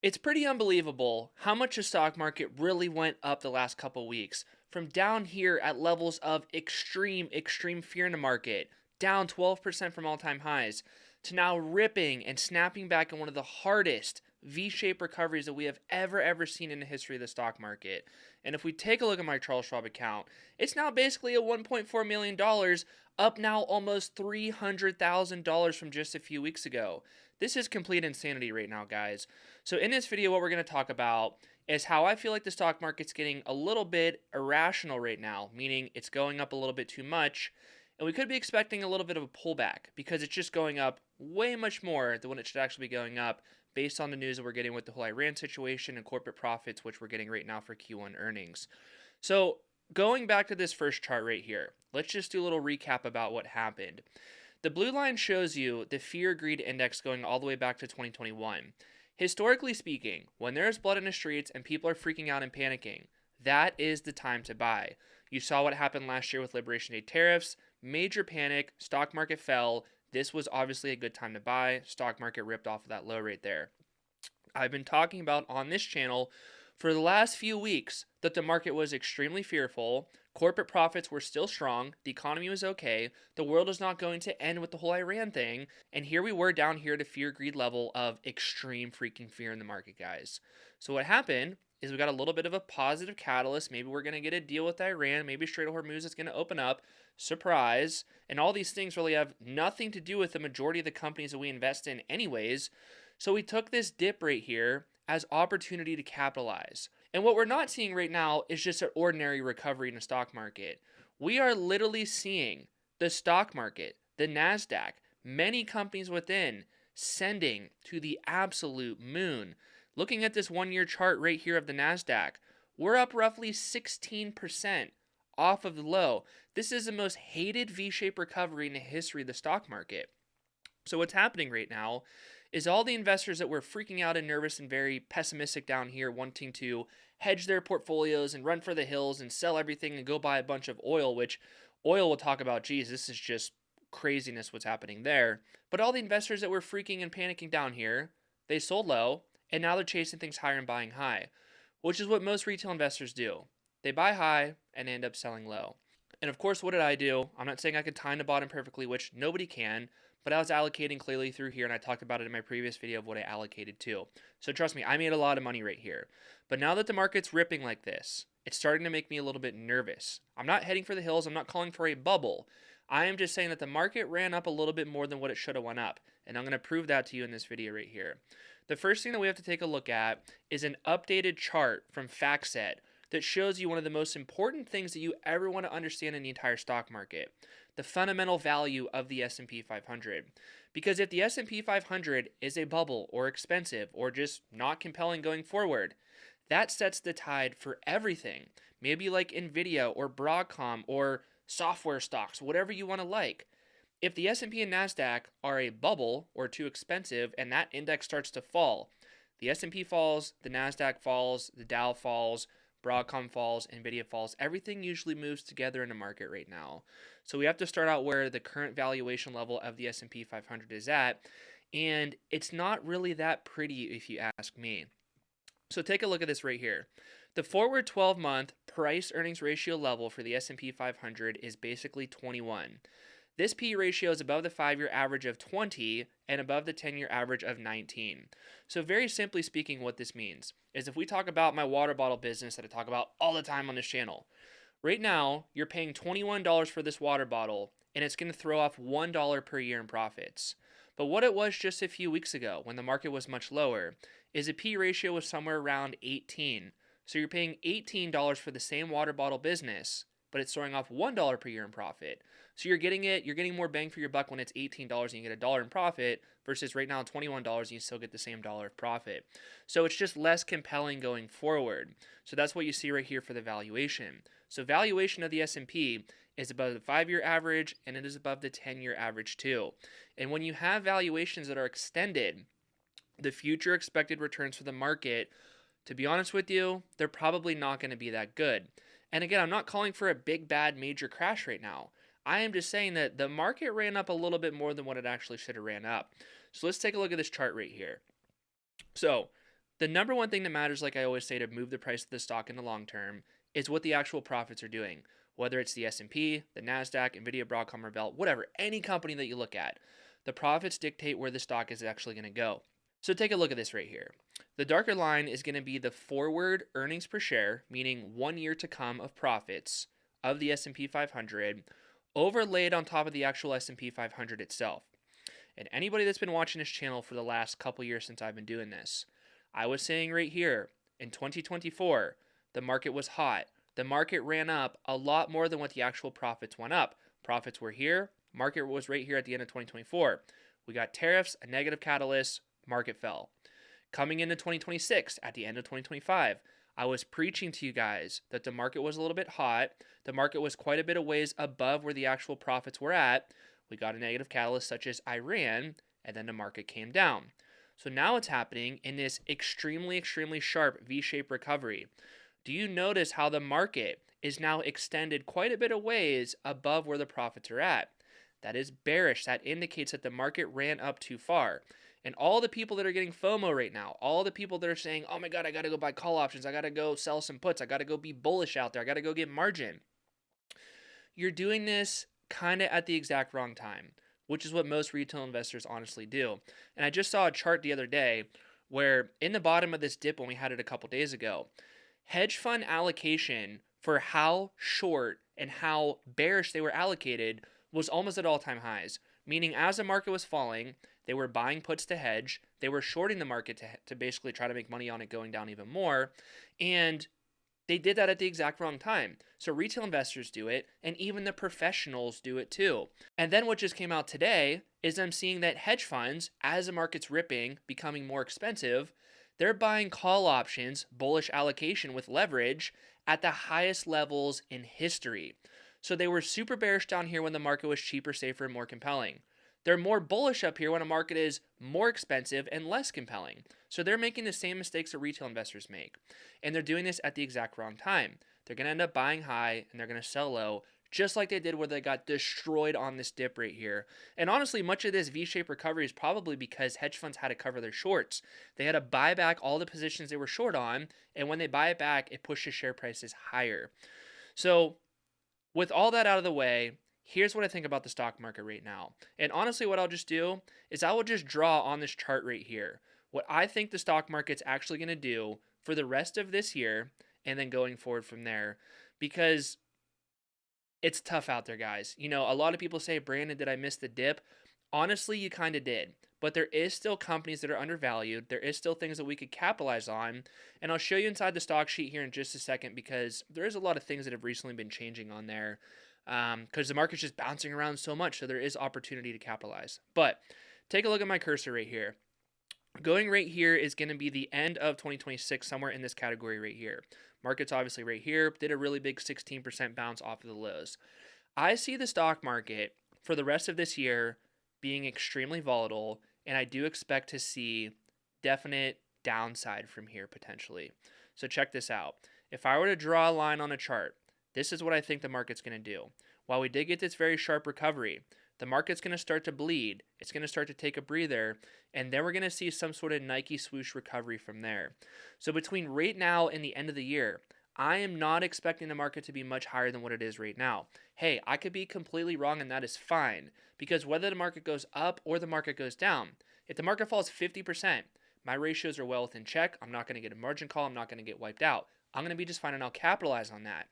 It's pretty unbelievable how much the stock market really went up the last couple weeks. From down here at levels of extreme fear in the market, down 12% from all time highs, to now ripping and snapping back in one of the hardest V shaped recoveries that we have ever seen in the history of the stock market. And if we take a look at my Charles Schwab account, it's now basically a $1.4 million, up now almost $300,000 from just a few weeks ago. This is complete insanity right now, guys. So in this video, what we're going to talk about is how I feel like the stock market's getting a little bit irrational right now, meaning it's going up a little bit too much, and we could be expecting a little bit of a pullback because it's just going up way much more than what it should actually be going up based on the news that we're getting with the whole Iran situation and corporate profits, which we're getting right now for Q1 earnings. So going back to this first chart right here, let's just do a little recap about what happened. The blue line shows you the fear greed index going all the way back to 2021. Historically speaking, when there's blood in the streets and people are freaking out and panicking, that is the time to buy. You saw what happened last year with Liberation Day tariffs, major panic, stock market fell. This was obviously a good time to buy. Stock market ripped off of that low right there. I've been talking about on this channel for the last few weeks that the market was extremely fearful. Corporate profits were still strong. The economy was okay. The world is not going to end with the whole Iran thing. And here we were down here at a fear greed level of extreme freaking fear in the market, guys. So what happened is we got a little bit of a positive catalyst. Maybe we're going to get a deal with Iran. Maybe Strait of Hormuz is going to open up. Surprise. And all these things really have nothing to do with the majority of the companies that we invest in anyways. So we took this dip right here as opportunity to capitalize. And what we're not seeing right now is just an ordinary recovery in the stock market. We are literally seeing the stock market, the NASDAQ, many companies within sending to the absolute moon. Looking at this 1 year chart right here of the NASDAQ, we're up roughly 16% off of the low. This is the most hated V shaped recovery in the history of the stock market. So, what's happening right now is all the investors that were freaking out and nervous and very pessimistic down here, wanting to hedge their portfolios and run for the hills and sell everything and go buy a bunch of oil, which oil will talk about, geez, this is just craziness what's happening there. But all the investors that were freaking and panicking down here, they sold low and now they're chasing things higher and buying high, which is what most retail investors do. They buy high and end up selling low. And of course, what did I do? I'm not saying I could time the bottom perfectly, which nobody can, but I was allocating clearly through here, and I talked about it in my previous video of what I allocated to. So trust me, I made a lot of money right here. But now that the market's ripping like this, it's starting to make me a little bit nervous. I'm not heading for the hills. I'm not calling for a bubble. I am just saying that the market ran up a little bit more than what it should have went up. And I'm going to prove that to you in this video right here. The first thing that we have to take a look at is an updated chart from FactSet that shows you one of the most important things that you ever want to understand in the entire stock market, the fundamental value of the S&P 500. Because if the S&P 500 is a bubble or expensive or just not compelling going forward, that sets the tide for everything. Maybe like Nvidia or Broadcom or software stocks, whatever you want to like. If the S&P and Nasdaq are a bubble or too expensive and that index starts to fall, the S&P falls, the Nasdaq falls, the Dow falls, Broadcom falls, Nvidia falls. Everything usually moves together in the market right now. So we have to start out where the current valuation level of the S&P 500 is at, and it's not really that pretty if you ask me. So take a look at this right here. The forward 12-month price earnings ratio level for the S&P 500 is basically 21. This P ratio is above the 5-year average of 20 and above the 10-year average of 19. So very simply speaking, what this means is if we talk about my water bottle business that I talk about all the time on this channel, right now you're paying $21 for this water bottle and it's going to throw off $1 per year in profits. But what it was just a few weeks ago when the market was much lower is a P ratio was somewhere around 18. So you're paying $18 for the same water bottle business, but it's throwing off $1 per year in profit. So you're getting more bang for your buck when it's $18 and you get a dollar in profit versus right now $21 and you still get the same dollar of profit. So it's just less compelling going forward. So that's what you see right here for the valuation. So valuation of the S&P is above the 5-year average and it is above the 10-year average too. And when you have valuations that are extended, the future expected returns for the market, to be honest with you, they're probably not going to be that good. And again, I'm not calling for a big bad major crash right now. I am just saying that the market ran up a little bit more than what it actually should have ran up. So let's take a look at this chart right here. So The number one thing that matters, like I always say, to move the price of the stock in the long term is what the actual profits are doing. Whether it's the S&P, the Nasdaq, Nvidia, Broadcom, or Bell, whatever, any company that you look at, the profits dictate where the stock is actually going to go. So take a look at this right here. The darker line is going to be the forward earnings per share, meaning 1 year to come of profits of the S&P 500, overlaid on top of the actual S&P 500 itself. And anybody that's been watching this channel for the last couple years since I've been doing this, I was saying right here, in 2024, the market was hot. The market ran up a lot more than what the actual profits went up. Profits were here, market was right here at the end of 2024. We got tariffs, a negative catalyst, market fell. Coming into 2026, at the end of 2025, I was preaching to you guys that the market was a little bit hot. The market was quite a bit of ways above where the actual profits were at. We got a negative catalyst such as Iran, and then the market came down. So now it's happening in this extremely sharp V-shaped recovery. Do you notice how the market is now extended quite a bit of ways above where the profits are at? That is bearish. That indicates that the market ran up too far. And all the people that are getting FOMO right now, all the people that are saying, oh my God, I got to go buy call options. I got to go sell some puts. I got to go be bullish out there. I got to go get margin. You're doing this kind of at the exact wrong time, which is what most retail investors honestly do. And I just saw a chart the other day where in the bottom of this dip when we had it a couple days ago, hedge fund allocation for how short and how bearish they were allocated was almost at all-time highs. Meaning as the market was falling, they were buying puts to hedge, they were shorting the market to basically try to make money on it going down even more, and they did that at the exact wrong time. So retail investors do it, and even the professionals do it too. And then what just came out today is I'm seeing that hedge funds, as the market's ripping, becoming more expensive, they're buying call options, bullish allocation with leverage at the highest levels in history. So they were super bearish down here when the market was cheaper, safer, and more compelling. They're more bullish up here when a market is more expensive and less compelling. So they're making the same mistakes that retail investors make. And they're doing this at the exact wrong time. They're going to end up buying high and they're going to sell low, just like they did where they got destroyed on this dip right here. And honestly, much of this V-shaped recovery is probably because hedge funds had to cover their shorts. They had to buy back all the positions they were short on, and when they buy it back, it pushes share prices higher. So with all that out of the way, here's what I think about the stock market right now. And honestly, what I'll just do is I will just draw on this chart right here what I think the stock market's actually going to do for the rest of this year and then going forward from there, because it's tough out there, guys. You know, a lot of people say, Brandon, did I miss the dip? Honestly, you kind of did. But there is still companies that are undervalued. There is still things that we could capitalize on. And I'll show you inside the stock sheet here in just a second, because there is a lot of things that have recently been changing on there, because the market's just bouncing around so much. So there is opportunity to capitalize. But take a look at my cursor right here. Going right here is going to be the end of 2026, somewhere in this category right here. Market's obviously right here, did a really big 16% bounce off of the lows. I see the stock market for the rest of this year being extremely volatile, and I do expect to see definite downside from here potentially. So check this out. If I were to draw a line on a chart, this is what I think the market's going to do. While we did get this very sharp recovery, the market's going to start to bleed. It's going to start to take a breather, and then we're going to see some sort of Nike swoosh recovery from there. So between right now and the end of the year, I am not expecting the market to be much higher than what it is right now. Hey, I could be completely wrong, and that is fine, because whether the market goes up or the market goes down, if the market falls 50%, my ratios are well within check. I'm not going to get a margin call. I'm not going to get wiped out. I'm going to be just fine, and I'll capitalize on that.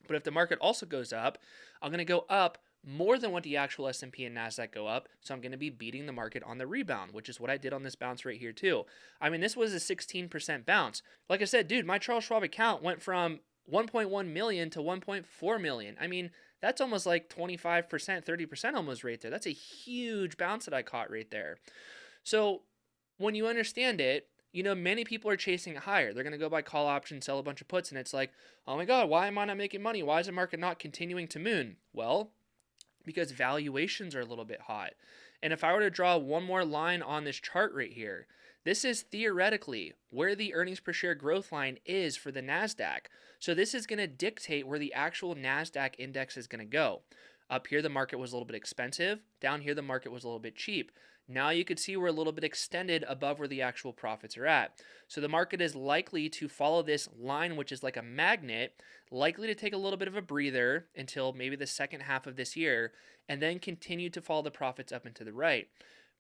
But if the market also goes up, I'm going to go up more than what the actual S&P and Nasdaq go up, so I'm going to be beating the market on the rebound, which is what I did on this bounce right here too. I mean, this was a 16% bounce. Like I said, dude, my Charles Schwab account went from 1.1 million to 1.4 million. I mean, that's almost like 25%, 30% almost right there. That's a huge bounce that I caught right there. So when you understand it, you know, many people are chasing it higher. They're going to go buy call options, sell a bunch of puts, and it's like, oh my God, why am I not making money? Why is the market not continuing to moon? Well, because valuations are a little bit hot. And if I were to draw one more line on this chart right here, this is theoretically where the earnings per share growth line is for the NASDAQ. So this is going to dictate where the actual NASDAQ index is going to go. Up here, the market was a little bit expensive. Down here, the market was a little bit cheap. Now you could see we're a little bit extended above where the actual profits are at. So the market is likely to follow this line, which is like a magnet, likely to take a little bit of a breather until maybe the second half of this year, and then continue to follow the profits up and to the right.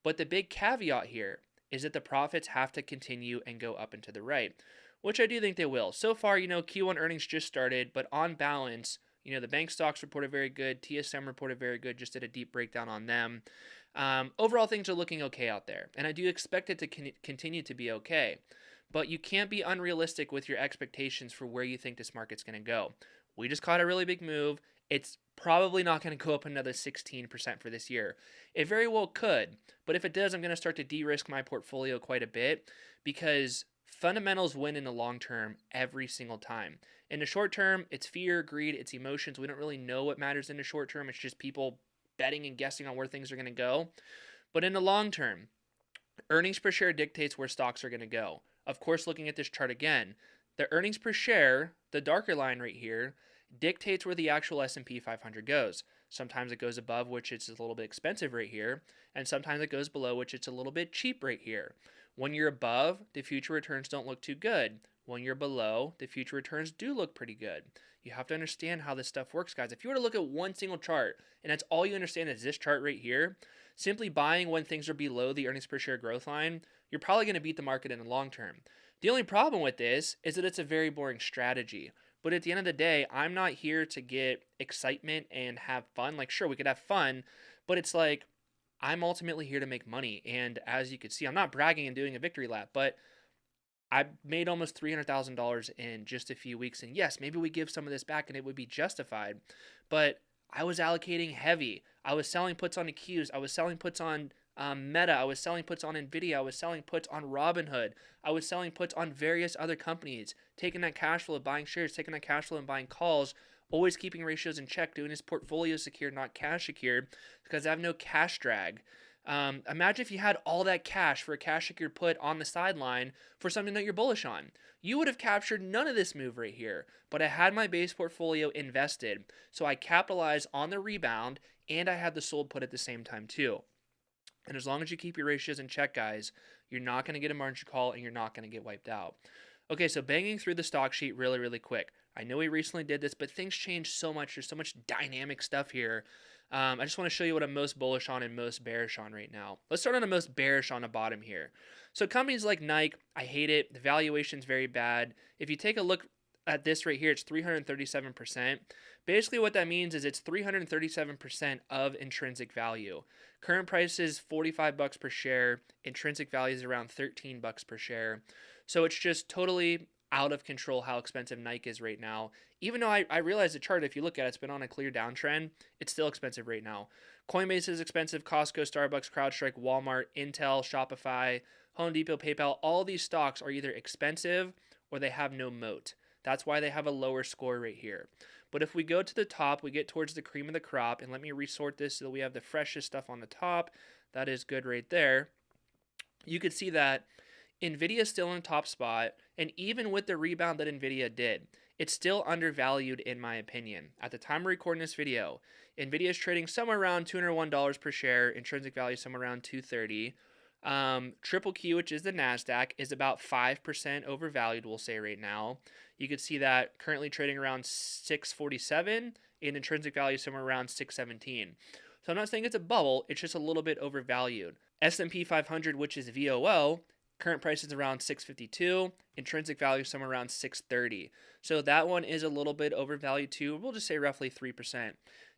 But the big caveat here is that the profits have to continue and go up and to the right, which I do think they will. So far, Q1 earnings just started, but on balance, the bank stocks reported very good. TSM reported very good. Just did a deep breakdown on them. Overall, things are looking okay out there, and I do expect it to continue to be okay. But you can't be unrealistic with your expectations for where you think this market's going to go. We just caught a really big move. It's probably not going to go up another 16% for this year. It very well could, but if it does, I'm going to start to de-risk my portfolio quite a bit because fundamentals win in the long term every single time. In the short term, it's fear, greed, it's emotions. We don't really know what matters in the short term. It's just people betting and guessing on where things are going to go. But in the long term, earnings per share dictates where stocks are going to go. Of course, looking at this chart again, the earnings per share, the darker line right here, dictates where the actual S&P 500 goes. Sometimes it goes above, which it's a little bit expensive right here, and sometimes it goes below, which it's a little bit cheap right here. When you're above, the future returns don't look too good. When you're below, the future returns do look pretty good. You have to understand how this stuff works, guys. If you were to look at one single chart, and that's all you understand is this chart right here, simply buying when things are below the earnings per share growth line, you're probably going to beat the market in the long term. The only problem with this is that it's a very boring strategy. But at the end of the day, I'm not here to get excitement and have fun. Like, sure, we could have fun, but it's like, I'm ultimately here to make money. And as you can see, I'm not bragging and doing a victory lap, but I made almost $300,000 in just a few weeks. And yes, maybe we give some of this back and it would be justified, but I was allocating heavy. I was selling puts on the Qs. I was selling puts on Meta. I was selling puts on Nvidia. I was selling puts on Robinhood. I was selling puts on various other companies, taking that cash flow, buying shares, taking that cash flow and buying calls, always keeping ratios in check, doing his portfolio secure, not cash secured, because I have no cash drag. Imagine if you had all that cash for a cash secured put on the sideline for something that you're bullish on. You would have captured none of this move right here, but I had my base portfolio invested, so I capitalized on the rebound and I had the sold put at the same time too. And as long as you keep your ratios in check, guys, you're not going to get a margin call and you're not going to get wiped out. Okay, so banging through the stock sheet really, really quick. I know we recently did this, but things change so much. There's so much dynamic stuff here. I just want to show you what I'm most bullish on and most bearish on right now. Let's start on the most bearish on the bottom here. So companies like Nike, I hate it. The valuation's very bad. If you take a look at this right here, it's 337%. Basically what that means is it's 337% of intrinsic value. Current price is $45 per share. Intrinsic value is around $13 per share. So it's just totally out of control how expensive Nike is right now. Even though I realize the chart, if you look at it, it's been on a clear downtrend, it's still expensive right now. Coinbase is expensive. Costco, Starbucks, CrowdStrike, Walmart, Intel, Shopify, Home Depot, PayPal, all these stocks are either expensive or they have no moat. That's why they have a lower score right here. But if we go to the top, we get towards the cream of the crop, and let me resort this so that we have the freshest stuff on the top. That is good right there. You could see that Nvidia is still in top spot, and even with the rebound that Nvidia did, it's still undervalued in my opinion. At the time of recording this video, Nvidia is trading somewhere around $201 per share, intrinsic value somewhere around $230. Triple Q, which is the NASDAQ, is about 5% overvalued, we'll say right now. You could see that currently trading around 647 and intrinsic value somewhere around 617. So I'm not saying it's a bubble, it's just a little bit overvalued. S&P 500, which is VOO, current price is around 652, intrinsic value somewhere around 630. So that one is a little bit overvalued too. We'll just say roughly 3%.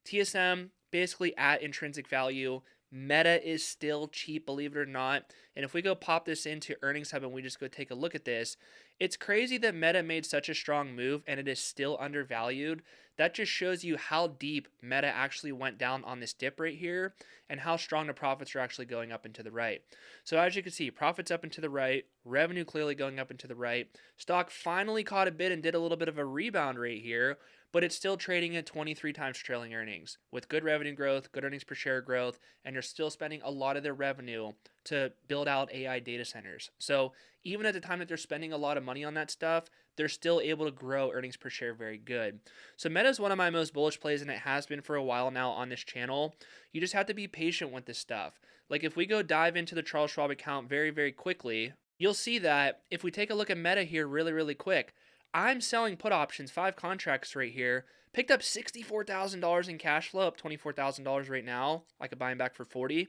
TSM, basically at intrinsic value. Meta is still cheap, believe it or not. And if we go pop this into Earnings Hub and we just go take a look at this, it's crazy that Meta made such a strong move and it is still undervalued. That just shows you how deep Meta actually went down on this dip right here and how strong the profits are actually going up and to the right. So as you can see, profits up and to the right, revenue clearly going up and to the right. Stock finally caught a bit and did a little bit of a rebound right here, but it's still trading at 23 times trailing earnings with good revenue growth, good earnings per share growth, and they're still spending a lot of their revenue to build out AI data centers. So even at the time that they're spending a lot of money on that stuff, they're still able to grow earnings per share very good. So Meta is one of my most bullish plays, and it has been for a while now on this channel. You just have to be patient with this stuff. Like if we go dive into the Charles Schwab account very, very quickly, you'll see that if we take a look at Meta here really, really quick, I'm selling put options, 5 contracts right here. Picked up $64,000 in cash flow, up $24,000 right now. I could buy them back for 40.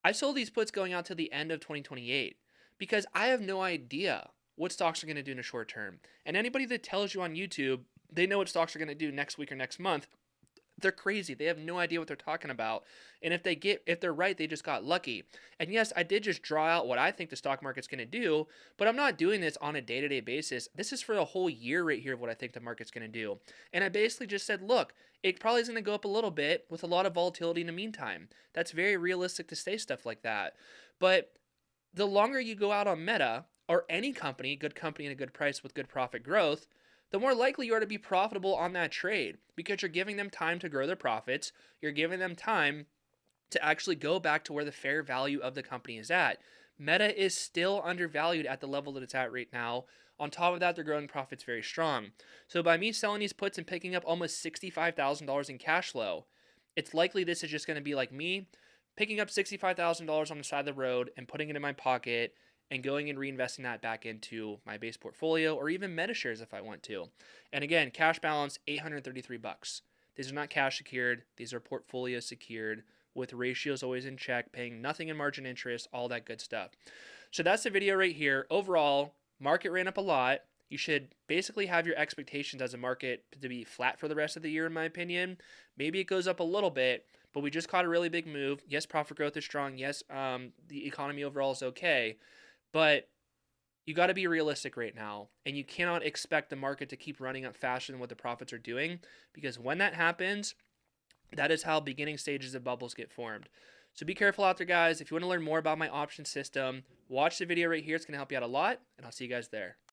I sold these puts going out to the end of 2028 because I have no idea what stocks are going to do in the short term. And anybody that tells you on YouTube they know what stocks are going to do next week or next month, they're crazy. They have no idea what they're talking about. And if they're right, they just got lucky. And yes, I did just draw out what I think the stock market's going to do, but I'm not doing this on a day-to-day basis. This is for the whole year right here of what I think the market's going to do. And I basically just said, look, it probably is going to go up a little bit with a lot of volatility in the meantime. That's very realistic to say stuff like that. But the longer you go out on Meta or any company, good company at a good price with good profit growth, the more likely you are to be profitable on that trade because you're giving them time to grow their profits. You're giving them time to actually go back to where the fair value of the company is at. Meta is still undervalued at the level that it's at right now. On top of that, they're growing profits very strong. So by me selling these puts and picking up almost $65,000 in cash flow, it's likely this is just going to be like me picking up $65,000 on the side of the road and putting it in my pocket and going and reinvesting that back into my base portfolio or even Meta shares if I want to. And again, cash balance $833. These are not cash secured, these are portfolio secured with ratios always in check, paying nothing in margin interest, all that good stuff. So that's the video right here. Overall, market ran up a lot. You should basically have your expectations as a market to be flat for the rest of the year, in my opinion. Maybe it goes up a little bit, but we just caught a really big move. Yes, profit growth is strong. Yes, the economy overall is okay. But you got to be realistic right now, and you cannot expect the market to keep running up faster than what the profits are doing, because when that happens, that is how beginning stages of bubbles get formed. So be careful out there, guys. If you want to learn more about my option system, watch the video right here. It's going to help you out a lot, and I'll see you guys there.